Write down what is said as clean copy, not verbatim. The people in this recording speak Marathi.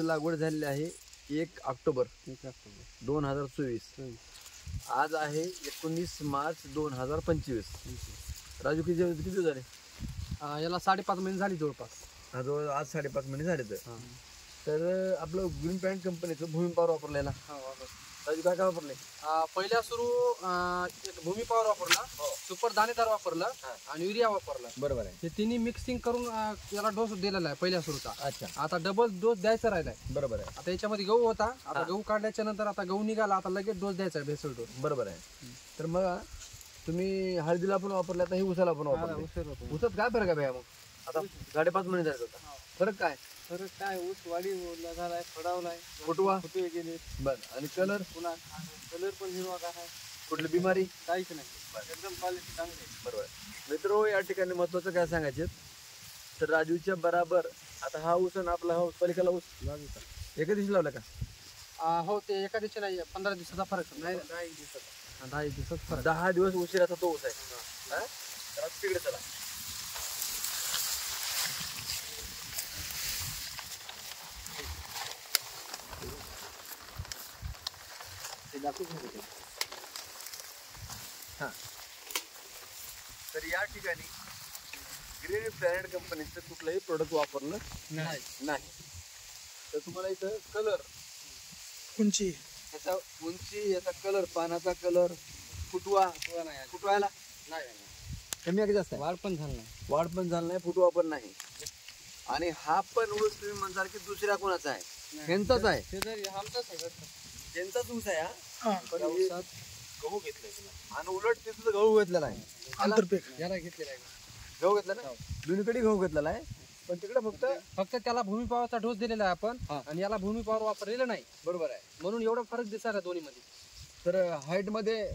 लागवड झालेली आहे 1 ऑक्टोबर 2024. आज आहे 19 मार्च 2025. राजू किती दिवस झाले? याला 5.5 महिने झाली जवळपास. आज 5.5 महिने झाले. तर आपलं ग्रीन पॅन्ट कंपनीचं भूमी पॉवर वापरलेला. राजू काय काय वापरले? पहिल्या सुरू भूमी पॉवर वापरला, सुपर दाणेदार वापरला आणि युरिया वापरला. बरोबर आहे. हे तिन्ही मिक्सिंग करून याला डोस दिलेला आहे पहिल्या सुरूचा. अच्छा. आता डबल डोस द्यायचा राहिलाय. बरोबर आहे. आता याच्यामध्ये गहू होता, आता गहू काढल्याच्या नंतर आता गहू निघाला, आता लगेच डोस द्यायचा आहे, भेसळ डोस. बरोबर आहे. तर मग तुम्ही हळदीला पण वापरले, आता हे उसाला पण वापरले. उसात काय फरक आहे भैया? मग आता 5.5 महिने झाले होता, फरक काय? फरक काय, ऊस वाढी झालाय, फडावलाय, फुटवा फुटवे गेले. बर. आणि कलर? पुन्हा कलर पण हिरवा काय, कुठली बिमारी? काहीच नाही, एकदम क्वालिटी चांगली. बरोबर. मित्र, या ठिकाणी महत्वाचं काय सांगायचे तर राजूच्या बराबर आता हा ऊस आणि आपला हा ऊस, पलीकडला ऊस एका दिवशी लावला का? हो, ते एका दिवशी नाही, 15 दिवसाचा फरक. नाही, 10 दिवसाचा फरक. 10 दिवस उशिराचा तो ऊस आहे. तर तिकडे चला. तर या ठिकाणी ग्रीन प्लॅनेट कंपनीचं कुठलंही प्रोडक्ट वापरलं नाही. तर तुम्हाला इथं कलर, उंची, याचा उंची, याचा कलर, पानाचा कलर, फुटवायला नाही, कमी आहे की जास्त आहे? वाढ पण झालं नाही. वाढ पण झालं नाही, फुटवा पण नाही. आणि हा पण ऊस तुम्ही म्हणताल की दुसऱ्या कोणाचा आहे? ह्यांचाच आहे. त्यांचाच ऊस आहे हा. पण गहू घेतलाय आणि उलट तिथं गहू घेतलेला आहे. याला घेतलेला आहे गहू घेतला ना, दोन्हीकडे गहू घेतलेला आहे. पण तिकडे फक्त त्याला भूमी पॉवरचा डोस दिलेला आहे आपण, आणि याला भूमी पॉवर वापरलेलं नाही. बरोबर आहे. म्हणून एवढा फरक दिसणार आहे दोन्ही मध्ये. तर हाईट मध्ये